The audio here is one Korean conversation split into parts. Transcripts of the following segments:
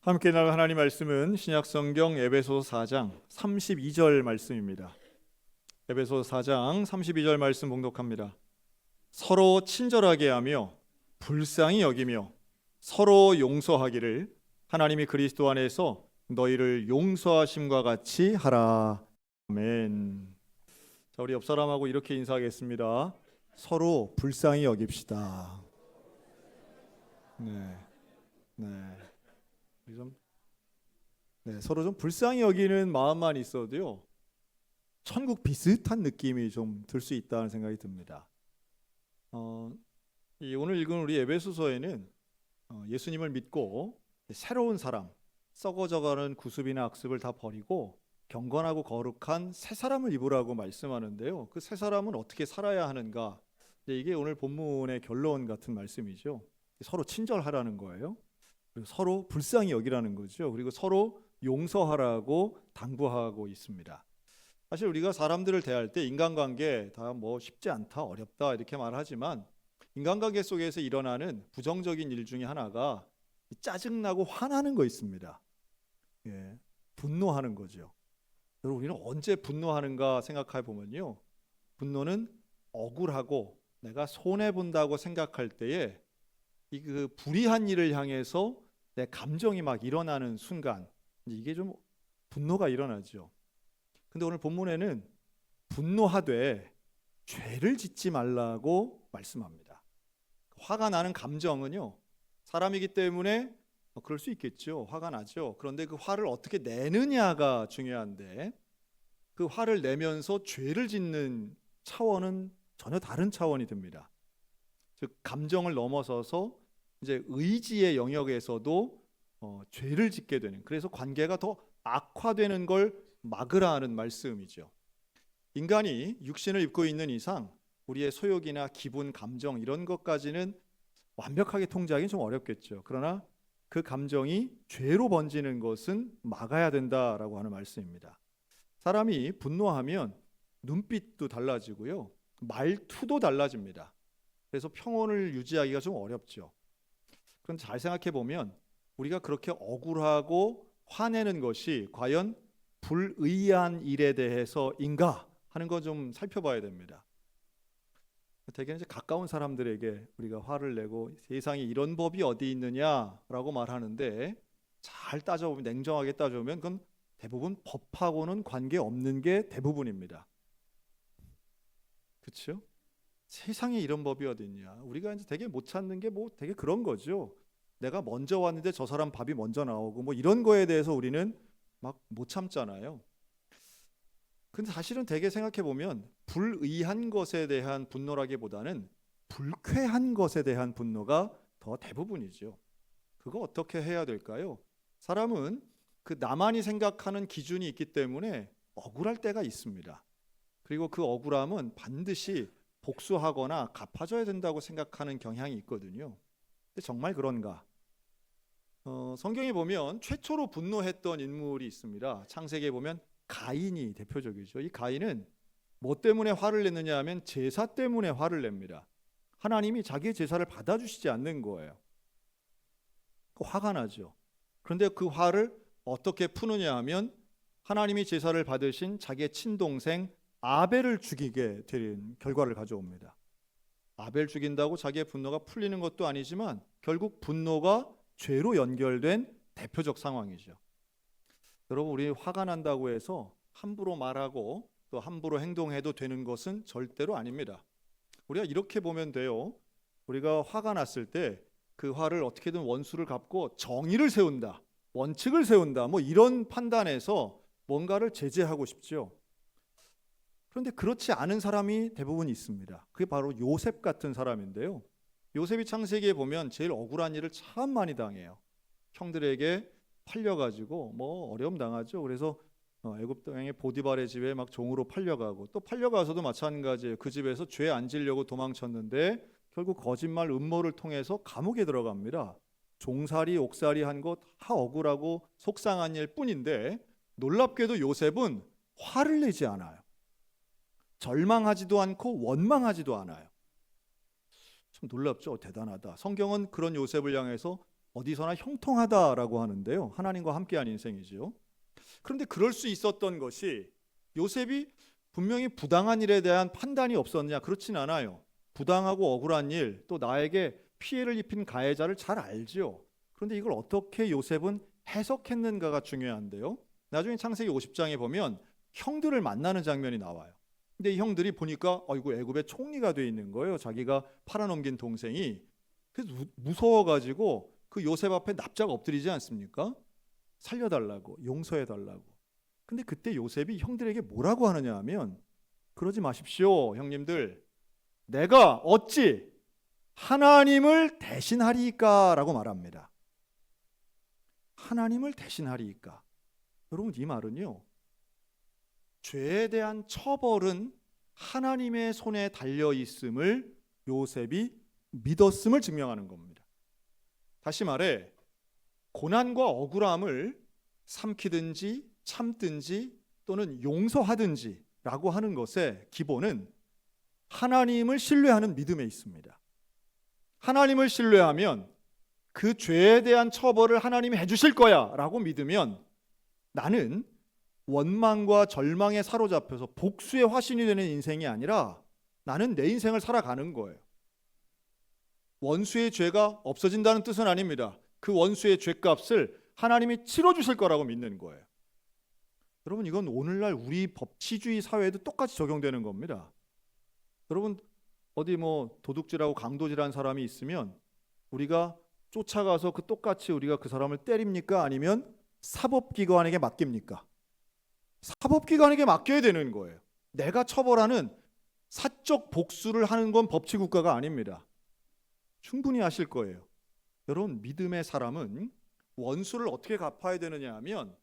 함께 나눌 하나님 말씀은 신약성경 에베소서 4장 32절 말씀입니다. 에베소서 4장 32절 말씀 봉독합니다. 서로 친절하게 하며 불쌍히 여기며 서로 용서하기를 하나님이 그리스도 안에서 너희를 용서하심과 같이 하라. 아멘. 자, 우리 옆 사람하고 이렇게 인사하겠습니다. 서로 불쌍히 여깁시다. 서로 좀 불쌍히 여기는 마음만 있어도요, 천국 비슷한 느낌이 좀 들 수 있다는 생각이 듭니다. 오늘 읽은 우리 에베소서에는 예수님을 믿고 새로운 사람, 썩어져가는 구습이나 악습을 다 버리고 경건하고 거룩한 새 사람을 입으라고 말씀하는데요. 그 새 사람은 어떻게 살아야 하는가? 이게 오늘 본문의 결론 같은 말씀이죠. 서로 친절하라는 거예요. 그리고 서로 불쌍히 여기라는 거죠. 그리고 서로 용서하라고 당부하고 있습니다. 사실 우리가 사람들을 대할 때 인간관계 다 뭐 쉽지 않다, 어렵다 이렇게 말하지만 인간관계 속에서 일어나는 부정적인 일 중에 하나가 짜증나고 화나는 거 있습니다. 분노하는 거죠. 여러분, 우리는 언제 분노하는가 생각해 보면요, 분노는 억울하고 내가 손해 본다고 생각할 때에 그 불의한 일을 향해서 내 감정이 막 일어나는 순간, 이게 좀 분노가 일어나죠. 근데 오늘 본문에는 분노하되 죄를 짓지 말라고 말씀합니다. 화가 나는 감정은요, 사람이기 때문에 그럴 수 있겠죠. 화가 나죠. 그런데 그 화를 어떻게 내느냐가 중요한데, 그 화를 내면서 죄를 짓는 차원은 전혀 다른 차원이 됩니다. 즉 감정을 넘어서서 이제 의지의 영역에서도 죄를 짓게 되는, 그래서 관계가 더 악화되는 걸 막으라 하는 말씀이죠. 인간이 육신을 입고 있는 이상 우리의 소욕이나 기분, 감정 이런 것까지는 완벽하게 통제하기는 좀 어렵겠죠. 그러나 그 감정이 죄로 번지는 것은 막아야 된다라고 하는 말씀입니다. 사람이 분노하면 눈빛도 달라지고요, 말투도 달라집니다. 그래서 평온을 유지하기가 좀 어렵죠. 그럼 잘 생각해 보면 우리가 그렇게 억울하고 화내는 것이 과연 불의한 일에 대해서인가 하는 거 좀 살펴봐야 됩니다. 대개 이제 가까운 사람들에게 우리가 화를 내고 세상에 이런 법이 어디 있느냐라고 말하는데, 잘 따져보면, 냉정하게 따져보면 그건 대부분 법하고는 관계 없는 게 대부분입니다. 그렇죠? 세상에 이런 법이 어디 있냐. 우리가 이제 되게 못 찾는 게 뭐 되게 그런 거죠. 내가 먼저 왔는데 저 사람 밥이 먼저 나오고 뭐 이런 거에 대해서 우리는 막 못 참잖아요. 근데 사실은 되게 생각해 보면 불의한 것에 대한 분노라기보다는 불쾌한 것에 대한 분노가 더 대부분이죠. 그거 어떻게 해야 될까요? 사람은 그 나만이 생각하는 기준이 있기 때문에 억울할 때가 있습니다. 그리고 그 억울함은 반드시 복수하거나 갚아줘야 된다고 생각하는 경향이 있거든요. 근데 정말 그런가? 성경에 보면 최초로 분노했던 인물이 있습니다. 창세기에 보면 가인이 대표적이죠. 이 가인은 뭐 때문에 화를 냈느냐 하면 제사 때문에 화를 냅니다. 하나님이 자기의 제사를 받아주시지 않는 거예요. 화가 나죠. 그런데 그 화를 어떻게 푸느냐 하면 하나님이 제사를 받으신 자기의 친동생 아벨을 죽이게 되는 결과를 가져옵니다. 아벨 죽인다고 자기의 분노가 풀리는 것도 아니지만 결국 분노가 죄로 연결된 대표적 상황이죠. 여러분, 우리 화가 난다고 해서 함부로 말하고 또 함부로 행동해도 되는 것은 절대로 아닙니다. 우리가 이렇게 보면 돼요. 우리가 화가 났을 때 그 화를 어떻게든 원수를 갚고 정의를 세운다, 원칙을 세운다, 뭐 이런 판단에서 뭔가를 제재하고 싶죠. 그런데 그렇지 않은 사람이 대부분 있습니다. 그게 바로 요셉 같은 사람인데요. 요셉이 창세기에 보면 제일 억울한 일을 참 많이 당해요. 형들에게 팔려가지고 뭐 어려움 당하죠. 그래서 애굽 땅의 보디발의 집에 막 종으로 팔려가고, 또 팔려가서도 마찬가지예요. 그 집에서 죄 안 지려고 도망쳤는데 결국 거짓말, 음모를 통해서 감옥에 들어갑니다. 종살이, 옥살이 한 거 다 억울하고 속상한 일 뿐인데, 놀랍게도 요셉은 화를 내지 않아요. 절망하지도 않고 원망하지도 않아요. 참 놀랍죠. 대단하다. 성경은 그런 요셉을 향해서 어디서나 형통하다라고 하는데요. 하나님과 함께한 인생이죠. 그런데 그럴 수 있었던 것이 요셉이 분명히 부당한 일에 대한 판단이 없었냐? 그렇진 않아요. 부당하고 억울한 일, 또 나에게 피해를 입힌 가해자를 잘 알지요. 그런데 이걸 어떻게 요셉은 해석했는가가 중요한데요. 나중에 창세기 50장에 보면 형들을 만나는 장면이 나와요. 근데 이 형들이 보니까 아이고 애굽의 총리가 돼 있는 거예요. 자기가 팔아넘긴 동생이. 그래서 무서워가지고 그 요셉 앞에 납작 엎드리지 않습니까? 살려달라고, 용서해달라고. 근데 그때 요셉이 형들에게 뭐라고 하느냐 하면 그러지 마십시오 형님들, 내가 어찌 하나님을 대신하리이까 라고 말합니다. 하나님을 대신하리이까. 여러분 이 말은요, 죄에 대한 처벌은 하나님의 손에 달려있음을 요셉이 믿었음을 증명하는 겁니다. 다시 말해 고난과 억울함을 삼키든지 참든지 또는 용서하든지 라고 하는 것의 기본은 하나님을 신뢰하는 믿음에 있습니다. 하나님을 신뢰하면 그 죄에 대한 처벌을 하나님이 해주실 거야 라고 믿으면 나는 원망과 절망에 사로잡혀서 복수의 화신이 되는 인생이 아니라 나는 내 인생을 살아가는 거예요. 원수의 죄가 없어진다는 뜻은 아닙니다. 그 원수의 죄값을 하나님이 치러주실 거라고 믿는 거예요. 여러분 이건 오늘날 우리 법치주의 사회에도 똑같이 적용되는 겁니다. 여러분 어디 뭐 도둑질하고 강도질한 사람이 있으면 우리가 쫓아가서 그 똑같이 우리가 그 사람을 때립니까? 아니면 사법기관에게 맡깁니까? 사법기관에게 맡겨야 되는 거예요. 내가 처벌하는 사적 복수를 하는 건 법치국가가 아닙니다. 충분히 아실 거예요. 여러분 믿음의 사람은 원수를 어떻게 갚아야 되느냐 하면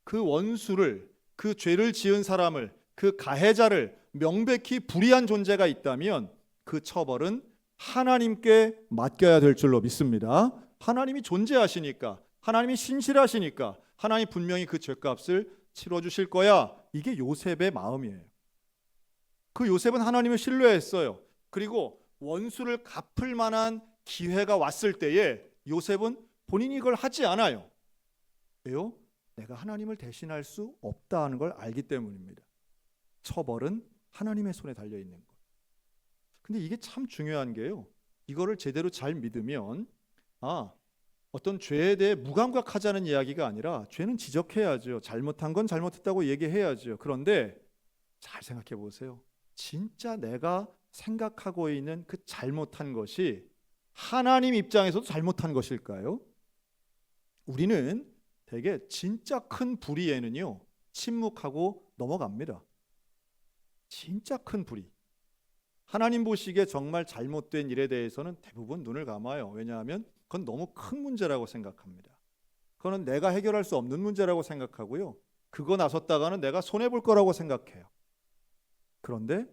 그 원수를, 그 죄를 지은 사람을, 그 가해자를 명백히 불의한 존재가 있다면 그 처벌은 하나님께 맡겨야 될 줄로 믿습니다. 하나님이 존재하시니까, 하나님이 신실하시니까 하나님이 분명히 그 죄값을 치러주실 거야. 이게 요셉의 마음이에요. 그 요셉은 하나님을 신뢰했어요. 그리고 원수를 갚을 만한 기회가 왔을 때에 요셉은 본인이 이걸 하지 않아요. 왜요? 내가 하나님을 대신할 수 없다는 걸 알기 때문입니다. 처벌은 하나님의 손에 달려있는 것. 근데 이게 참 중요한 게요, 이거를 제대로 잘 믿으면 어떤 죄에 대해 무감각하자는 이야기가 아니라 죄는 지적해야죠. 잘못한 건 잘못했다고 얘기해야죠. 그런데 잘 생각해 보세요. 진짜 내가 생각하고 있는 그 잘못한 것이 하나님 입장에서도 잘못한 것일까요? 우리는 되게 진짜 큰 불의에는요 침묵하고 넘어갑니다. 진짜 큰 불의, 하나님 보시기에 정말 잘못된 일에 대해서는 대부분 눈을 감아요. 왜냐하면 그건 너무 큰 문제라고 생각합니다. 그거는 내가 해결할 수 없는 문제라고 생각하고요, 그거 나섰다가는 내가 손해볼 거라고 생각해요. 그런데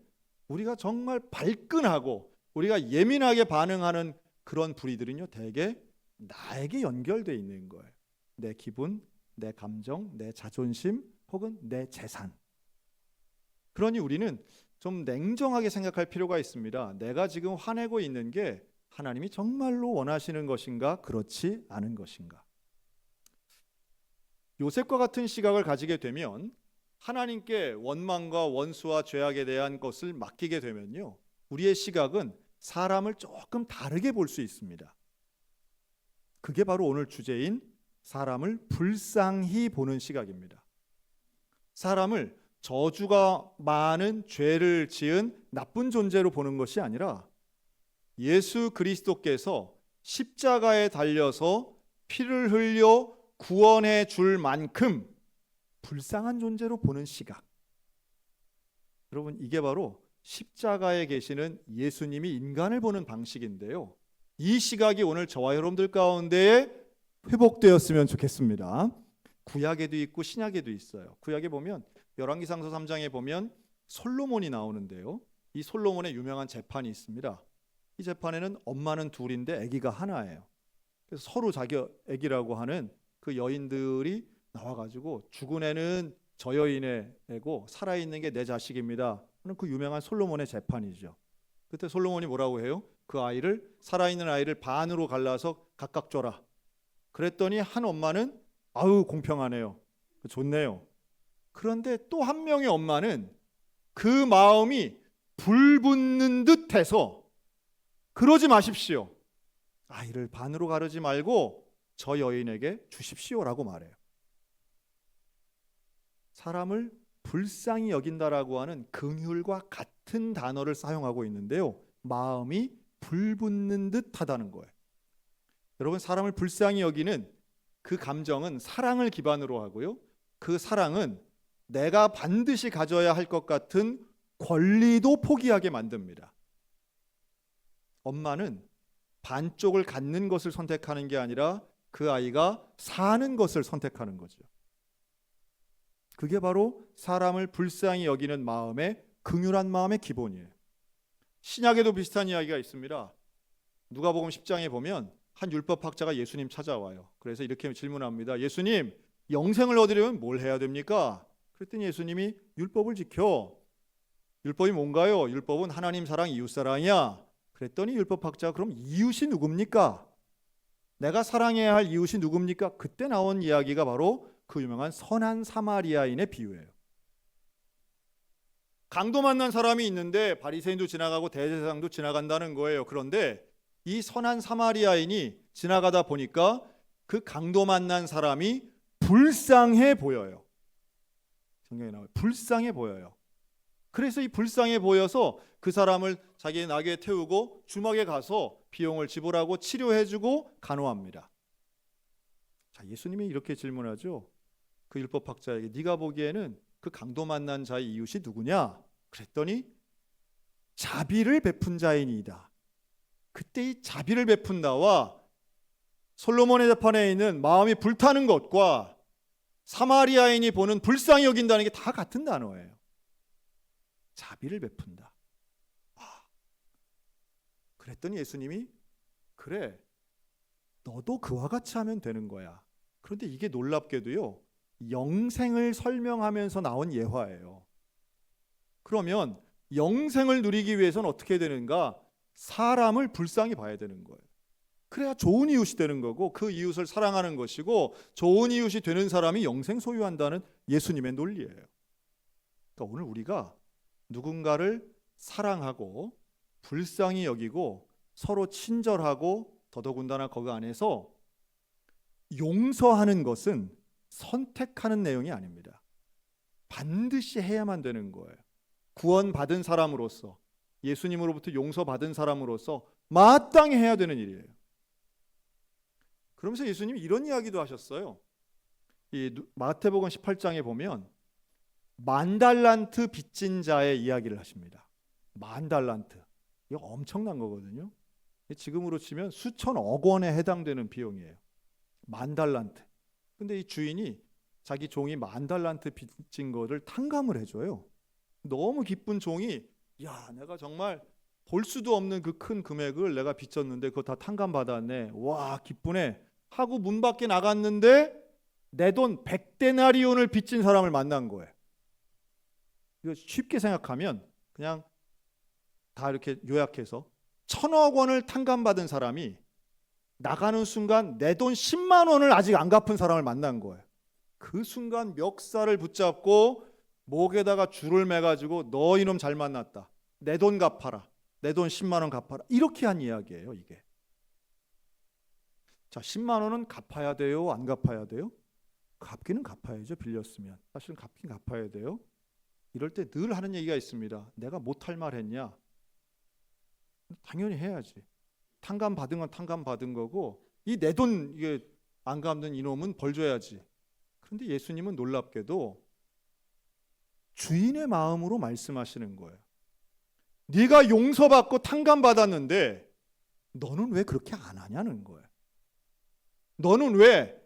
우리가 정말 발끈하고 우리가 예민하게 반응하는 그런 불의들은요 대개 나에게 연결되어 있는 거예요. 내 기분, 내 감정, 내 자존심 혹은 내 재산. 그러니 우리는 좀 냉정하게 생각할 필요가 있습니다. 내가 지금 화내고 있는 게 하나님이 정말로 원하시는 것인가, 그렇지 않은 것인가. 요셉과 같은 시각을 가지게 되면, 하나님께 원망과 원수와 죄악에 대한 것을 맡기게 되면요, 우리의 시각은 사람을 조금 다르게 볼 수 있습니다. 그게 바로 오늘 주제인 사람을 불쌍히 보는 시각입니다. 사람을 저주가 많은 죄를 지은 나쁜 존재로 보는 것이 아니라 예수 그리스도께서 십자가에 달려서 피를 흘려 구원해 줄 만큼 불쌍한 존재로 보는 시각. 여러분 이게 바로 십자가에 계시는 예수님이 인간을 보는 방식인데요, 이 시각이 오늘 저와 여러분들 가운데 회복되었으면 좋겠습니다. 구약에도 있고 신약에도 있어요. 구약에 보면 열왕기상서 3장에 보면 솔로몬이 나오는데요, 이 솔로몬의 유명한 재판이 있습니다. 이 재판에는 엄마는 둘인데 아기가 하나예요. 그래서 서로 자기 아기라고 하는 그 여인들이 나와가지고 죽은 애는 저 여인의 애고 살아있는 게 내 자식입니다 하는 그 유명한 솔로몬의 재판이죠. 그때 솔로몬이 뭐라고 해요? 그 아이를, 살아있는 아이를 반으로 갈라서 각각 줘라. 그랬더니 한 엄마는 아우 공평하네요. 좋네요. 그런데 또 한 명의 엄마는 그 마음이 불붙는 듯해서 그러지 마십시오. 아이를 반으로 가르지 말고 저 여인에게 주십시오라고 말해요. 사람을 불쌍히 여긴다라고 하는 긍휼과 같은 단어를 사용하고 있는데요. 마음이 불붙는 듯하다는 거예요. 여러분, 사람을 불쌍히 여기는 그 감정은 사랑을 기반으로 하고요. 그 사랑은 내가 반드시 가져야 할 것 같은 권리도 포기하게 만듭니다. 엄마는 반쪽을 갖는 것을 선택하는 게 아니라 그 아이가 사는 것을 선택하는 거죠. 그게 바로 사람을 불쌍히 여기는 마음의 긍휼한 마음의 기본이에요. 신약에도 비슷한 이야기가 있습니다. 누가복음 10장에 보면 한 율법학자가 예수님 찾아와요. 그래서 이렇게 질문합니다. 예수님, 영생을 얻으려면 뭘 해야 됩니까? 그랬더니 예수님이 율법을 지켜. 율법이 뭔가요? 율법은 하나님 사랑, 이웃 사랑이야. 그랬더니 율법학자가 그럼 이웃이 누굽니까? 내가 사랑해야 할 이웃이 누굽니까? 그때 나온 이야기가 바로 그 유명한 선한 사마리아인의 비유예요. 강도 만난 사람이 있는데 바리새인도 지나가고 대제사장도 지나간다는 거예요. 그런데 이 선한 사마리아인이 지나가다 보니까 그 강도 만난 사람이 불쌍해 보여요. 성경에 나와요. 불쌍해 보여요. 그래서 이 불쌍해 보여서 그 사람을 자기의 나귀에 태우고 주막에 가서 비용을 지불하고 치료해주고 간호합니다. 자, 예수님이 이렇게 질문하죠. 그 율법학자에게 네가 보기에는 그 강도 만난 자의 이웃이 누구냐? 그랬더니 자비를 베푼 자이니이다. 그때 이 자비를 베푼다와 솔로몬의 재판에 있는 마음이 불타는 것과 사마리아인이 보는 불쌍히 여긴다는 게 다 같은 단어예요. 자비를 베푼다. 그랬더니 예수님이 그래, 너도 그와 같이 하면 되는 거야. 그런데 이게 놀랍게도요, 영생을 설명하면서 나온 예화예요. 그러면 영생을 누리기 위해서는 어떻게 되는가? 사람을 불쌍히 봐야 되는 거예요. 그래야 좋은 이웃이 되는 거고 그 이웃을 사랑하는 것이고 좋은 이웃이 되는 사람이 영생 소유한다는 예수님의 논리예요. 그러니까 오늘 우리가 누군가를 사랑하고 불쌍히 여기고 서로 친절하고 더더군다나 거기 안에서 용서하는 것은 선택하는 내용이 아닙니다. 반드시 해야만 되는 거예요. 구원받은 사람으로서, 예수님으로부터 용서받은 사람으로서 마땅히 해야 되는 일이에요. 그러면서 예수님이 이런 이야기도 하셨어요. 이 마태복음 18장에 보면 만달란트 빚진 자의 이야기를 하십니다. 만달란트, 이거 엄청난 거거든요. 지금으로 치면 수천억 원에 해당되는 비용이에요. 만달란트. 근데 이 주인이 자기 종이 만달란트 빚진 거를 탕감을 해줘요. 너무 기쁜 종이, 야, 내가 정말 볼 수도 없는 그 큰 금액을 내가 빚졌는데 그거 다 탕감받았네. 와, 기쁘네 하고 문 밖에 나갔는데 내 돈 100데나리온을 빚진 사람을 만난 거예요. 이거 쉽게 생각하면 그냥 다 이렇게 요약해서 1000억 원을 탕감받은 사람이 나가는 순간 내 돈 10만 원을 아직 안 갚은 사람을 만난 거예요. 그 순간 멱살을 붙잡고 목에다가 줄을 매가지고 너 이놈 잘 만났다. 내 돈 갚아라. 내 돈 10만 원 갚아라. 이렇게 한 이야기예요, 이게. 자, 10만 원은 갚아야 돼요? 안 갚아야 돼요? 갚기는 갚아야죠. 빌렸으면. 사실은 갚긴 갚아야 돼요. 이럴 때 늘 하는 얘기가 있습니다. 내가 못할 말 했냐? 당연히 해야지. 탕감 받은 건 탕감 받은 거고 이 내 돈 이게 안 갚는 이놈은 벌 줘야지. 그런데 예수님은 놀랍게도 주인의 마음으로 말씀하시는 거예요. 네가 용서받고 탕감 받았는데 너는 왜 그렇게 안 하냐는 거예요. 너는 왜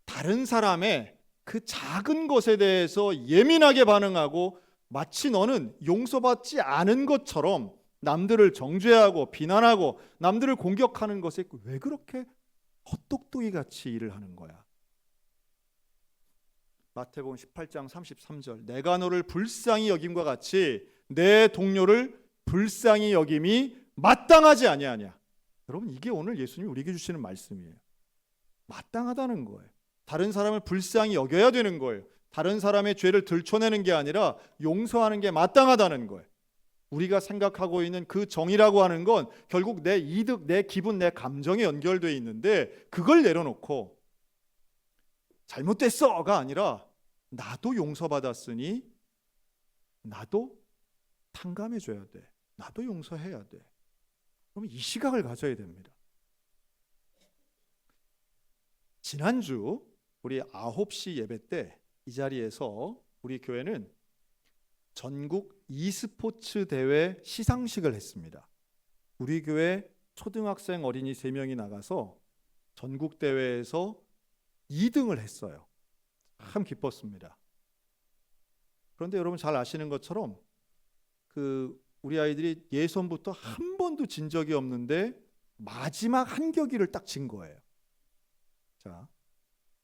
다른 사람의 그 작은 것에 대해서 예민하게 반응하고 마치 너는 용서받지 않은 것처럼 남들을 정죄하고 비난하고 남들을 공격하는 것에 왜 그렇게 헛똑똑이 같이 일을 하는 거야? 마태복음 18장 33절, 내가 너를 불쌍히 여김과 같이 내 동료를 불쌍히 여김이 마땅하지 아니하냐. 여러분, 이게 오늘 예수님이 우리에게 주시는 말씀이에요. 마땅하다는 거예요. 다른 사람을 불쌍히 여겨야 되는 거예요. 다른 사람의 죄를 들춰내는 게 아니라 용서하는 게 마땅하다는 거예요. 우리가 생각하고 있는 그 정의라고 하는 건 결국 내 이득, 내 기분, 내 감정에 연결되어 있는데 그걸 내려놓고 잘못됐어가 아니라 나도 용서받았으니 나도 탕감해줘야 돼. 나도 용서해야 돼. 그러면 이 시각을 가져야 됩니다. 지난주 우리 9시 예배 때 이 자리에서 우리 교회는 전국 e스포츠 대회 시상식을 했습니다. 우리 교회 초등학생 어린이 3명이 나가서 전국 대회에서 2등을 했어요. 참 기뻤습니다. 그런데 여러분 잘 아시는 것처럼 우리 아이들이 예선부터 한 번도 진 적이 없는데 마지막 한 경기를 딱 진 거예요. 자,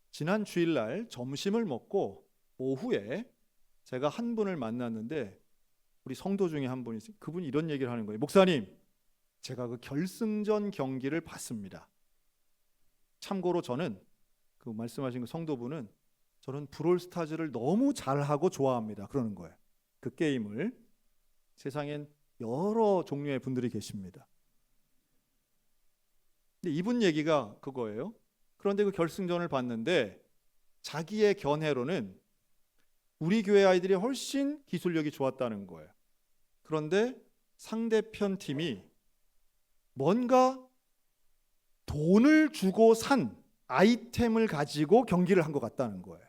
지난 주일날 점심을 먹고 오후에 제가 한 분을 만났는데 우리 성도 중에 한 분이 있어요. 그분이 이런 얘기를 하는 거예요. 목사님, 제가 그 결승전 경기를 봤습니다. 참고로 저는 그 말씀하신 그 성도분은 저는 브롤스타즈를 너무 잘하고 좋아합니다. 그러는 거예요. 그 게임을. 세상엔 여러 종류의 분들이 계십니다. 근데 이분 얘기가 그거예요. 그런데 그 결승전을 봤는데 자기의 견해로는 우리 교회 아이들이 훨씬 기술력이 좋았다는 거예요. 그런데 상대편 팀이 뭔가 돈을 주고 산 아이템을 가지고 경기를 한 것 같다는 거예요.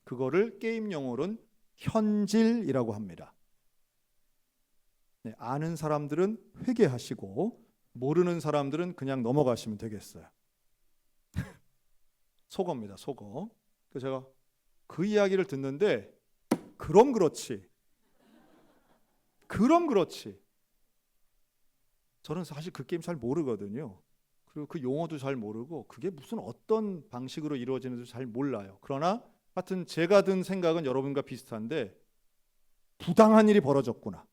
그거를 게임 용어로는 현질이라고 합니다. 네, 아는 사람들은 회개하시고 모르는 사람들은 그냥 넘어가시면 되겠어요. 속어입니다. 속어. 그래서 제가 그 이야기를 듣는데 그럼 그렇지. 저는 사실 그 게임 잘 모르거든요. 그리고 그 용어도 잘 모르고 그게 무슨 어떤 방식으로 이루어지는지 잘 몰라요. 그러나 하여튼 제가 든 생각은 여러분과 비슷한데 부당한 일이 벌어졌구나.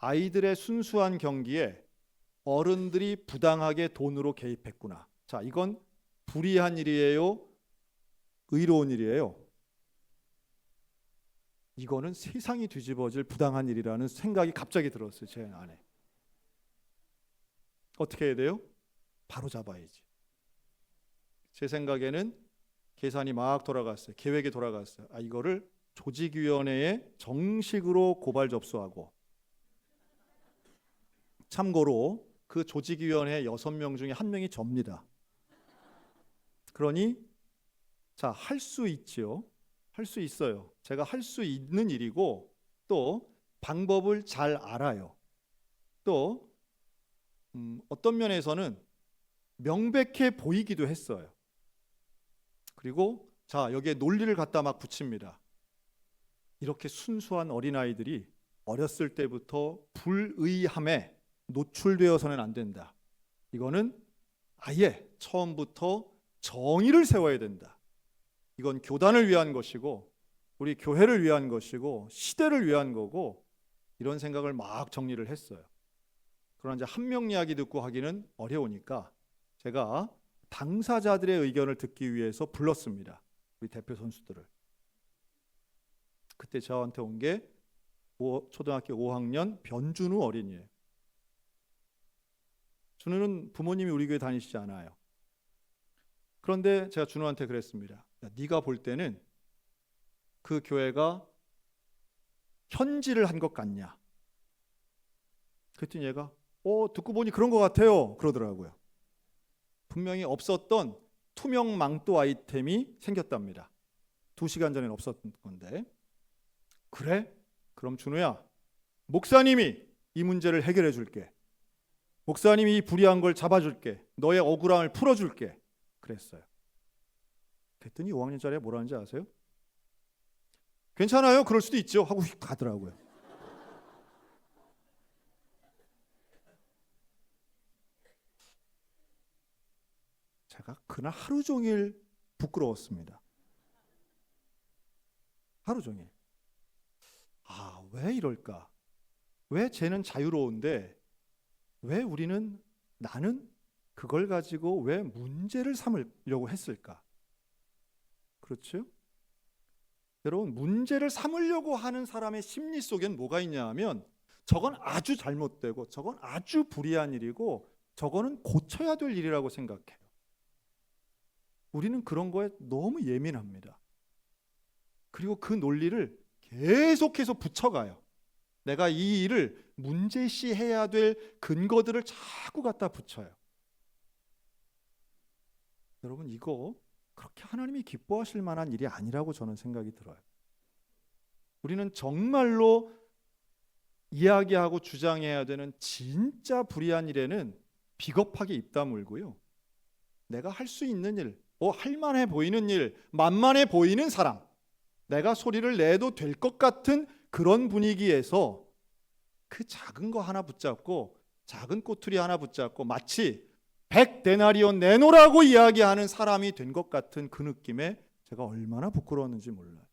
아이들의 순수한 경기에 어른들이 부당하게 돈으로 개입했구나. 자, 이건 불의한 일이에요? 의로운 일이에요? 이거는 세상이 뒤집어질 부당한 일이라는 생각이 갑자기 들었어요. 제 안에. 어떻게 해야 돼요? 바로 잡아야지. 제 생각에는 계산이 막 돌아갔어요. 계획이 돌아갔어요. 이거를 조직위원회에 정식으로 고발 접수하고, 참고로 그 조직위원회 6명 중에 1명이 접니다. 그러니 자, 할 수 있지요. 할 수 있어요. 제가 할 수 있는 일이고 또 방법을 잘 알아요. 또 어떤 면에서는 명백해 보이기도 했어요. 그리고 자, 여기에 논리를 갖다 막 붙입니다. 이렇게 순수한 어린아이들이 어렸을 때부터 불의함에 노출되어서는 안 된다. 이거는 아예 처음부터 정의를 세워야 된다. 이건 교단을 위한 것이고 우리 교회를 위한 것이고 시대를 위한 거고, 이런 생각을 막 정리를 했어요. 그러나 이제 한 명 이야기 듣고 하기는 어려우니까 제가 당사자들의 의견을 듣기 위해서 불렀습니다. 우리 대표 선수들을. 그때 저한테 온 게 초등학교 5학년 변준우 어린이에요. 준우는 부모님이 우리 교회 다니시지 않아요. 그런데 제가 준우한테 그랬습니다. 야, 네가 볼 때는 그 교회가 현질을 한 것 같냐? 그랬더니 얘가 듣고 보니 그런 것 같아요. 그러더라고요. 분명히 없었던 투명 망토 아이템이 생겼답니다. 2시간 전에는 없었던 건데. 그래? 그럼 준우야, 목사님이 이 문제를 해결해 줄게. 목사님이 이 불의한 걸 잡아줄게. 너의 억울함을 풀어줄게. 그랬어요. 그랬더니 5학년짜리가 뭐라는지 아세요? 괜찮아요. 그럴 수도 있죠. 하고 가더라고요. 제가 그날 하루 종일 부끄러웠습니다. 하루 종일. 왜 이럴까? 왜 쟤는 자유로운데 왜 나는 그걸 가지고 왜 문제를 삼으려고 했을까? 그렇죠? 여러분, 문제를 삼으려고 하는 사람의 심리 속엔 뭐가 있냐 하면 저건 아주 잘못되고 저건 아주 불의한 일이고 저거는 고쳐야 될 일이라고 생각해요. 우리는 그런 거에 너무 예민합니다. 그리고 그 논리를 계속해서 붙여가요. 내가 이 일을 문제시해야 될 근거들을 자꾸 갖다 붙여요. 여러분, 이거 그렇게 하나님이 기뻐하실 만한 일이 아니라고 저는 생각이 들어요. 우리는 정말로 이야기하고 주장해야 되는 진짜 불의한 일에는 비겁하게 입 다물고요. 내가 할 수 있는 일, 할만해 보이는 일, 만만해 보이는 사람, 내가 소리를 내도 될 것 같은 그런 분위기에서 그 작은 거 하나 붙잡고 작은 꼬투리 하나 붙잡고 마치 100데나리온 내놓으라고 이야기하는 사람이 된 것 같은 그 느낌에 제가 얼마나 부끄러웠는지 몰라요.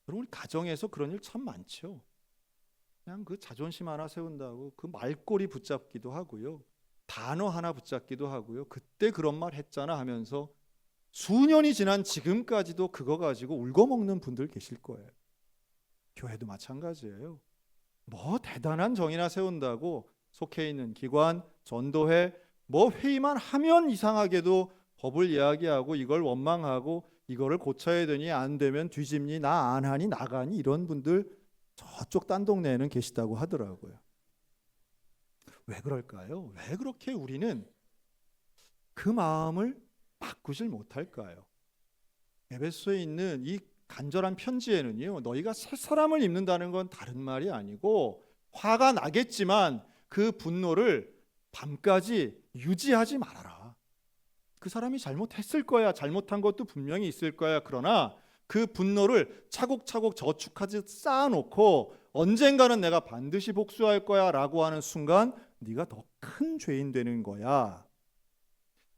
여러분, 가정에서 그런 일 참 많죠. 그냥 그 자존심 하나 세운다고 그 말꼬리 붙잡기도 하고요. 단어 하나 붙잡기도 하고요. 그때 그런 말 했잖아 하면서 수년이 지난 지금까지도 그거 가지고 울고먹는 분들 계실 거예요. 교회도 마찬가지예요. 뭐 대단한 정의나 세운다고 속해 있는 기관, 전도회, 뭐 회의만 하면 이상하게도 법을 이야기하고 이걸 원망하고 이거를 고쳐야 되니 안 되면 뒤집니 나 안 하니 나가니 이런 분들 저쪽 딴 동네에는 계시다고 하더라고요. 왜 그럴까요? 왜 그렇게 우리는 그 마음을 바꾸질 못할까요? 에베소에 있는 이 간절한 편지에는요, 너희가 새 사람을 입는다는 건 다른 말이 아니고 화가 나겠지만 그 분노를 밤까지 유지하지 말아라. 그 사람이 잘못했을 거야. 잘못한 것도 분명히 있을 거야. 그러나 그 분노를 차곡차곡 저축하지 쌓아놓고 언젠가는 내가 반드시 복수할 거야 라고 하는 순간 네가 더 큰 죄인 되는 거야.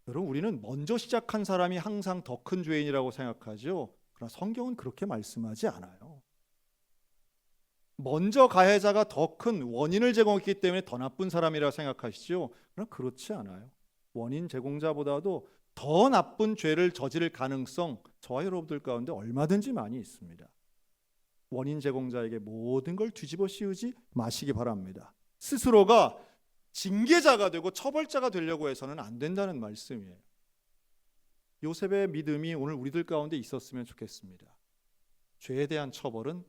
여러분, 우리는 먼저 시작한 사람이 항상 더 큰 죄인이라고 생각하죠. 그러나 성경은 그렇게 말씀하지 않아요. 먼저 가해자가 더 큰 원인을 제공했기 때문에 더 나쁜 사람이라 생각하시죠. 그러나 그렇지 않아요. 원인 제공자보다도 더 나쁜 죄를 저지를 가능성 저와 여러분들 가운데 얼마든지 많이 있습니다. 원인 제공자에게 모든 걸 뒤집어 씌우지 마시기 바랍니다. 스스로가 징계자가 되고 처벌자가 되려고 해서는 안 된다는 말씀이에요. 요셉의 믿음이 오늘 우리들 가운데 있었으면 좋겠습니다. 죄에 대한 처벌은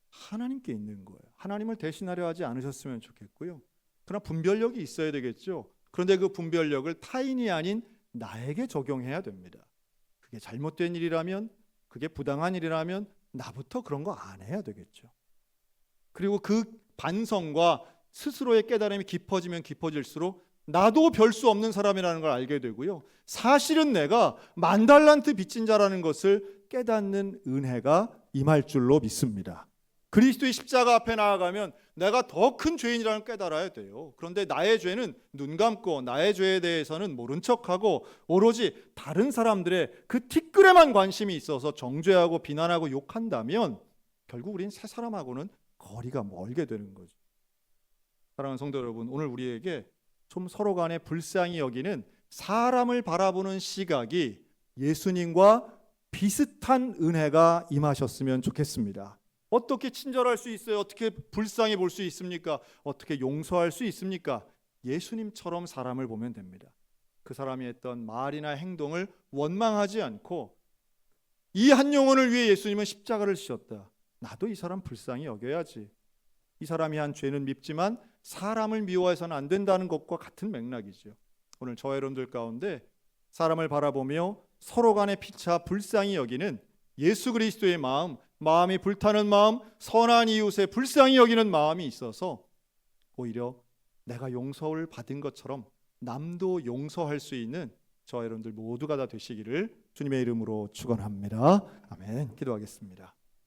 하나님께 있는 거예요. 하나님을 대신하려 하지 않으셨으면 좋겠고요. 그러나 분별력이 있어야 되겠죠. 그런데 그 분별력을 타인이 아닌 나에게 적용해야 됩니다. 그게 잘못된 일이라면, 그게 부당한 일이라면 나부터 그런 거 안 해야 되겠죠. 그리고 그 반성과 스스로의 깨달음이 깊어지면 깊어질수록 나도 별 수 없는 사람이라는 걸 알게 되고요. 사실은 내가 10,000달란트 빚진 자라는 것을 깨닫는 은혜가 임할 줄로 믿습니다. 그리스도의 십자가 앞에 나아가면 내가 더 큰 죄인이라는 걸 깨달아야 돼요. 그런데 나의 죄는 눈 감고 나의 죄에 대해서는 모른 척하고 오로지 다른 사람들의 그 티끌에만 관심이 있어서 정죄하고 비난하고 욕한다면 결국 우린 새 사람하고는 거리가 멀게 되는 거죠. 사랑하는 성도 여러분, 오늘 우리에게 좀 서로 간에 불쌍히 여기는 사람을 바라보는 시각이 예수님과 비슷한 은혜가 임하셨으면 좋겠습니다. 어떻게 친절할 수 있어요? 어떻게 불쌍히 볼 수 있습니까? 어떻게 용서할 수 있습니까? 예수님처럼 사람을 보면 됩니다. 그 사람이 했던 말이나 행동을 원망하지 않고 이 한 영혼을 위해 예수님은 십자가를 지셨다. 나도 이 사람 불쌍히 여겨야지. 이 사람이 한 죄는 밉지만 사람을 미워해서는 안 된다는 것과 같은 맥락이죠. 오늘 저와 여러분들 가운데 사람을 바라보며 서로 간에 피차 불쌍히 여기는 예수 그리스도의 마음이 불타는 마음, 선한 이웃에 불쌍히 여기는 마음이 있어서 오히려 내가 용서를 받은 것처럼 남도 용서할 수 있는 저와 여러분들 모두가 다 되시기를 주님의 이름으로 축원합니다. 아멘. 기도하겠습니다.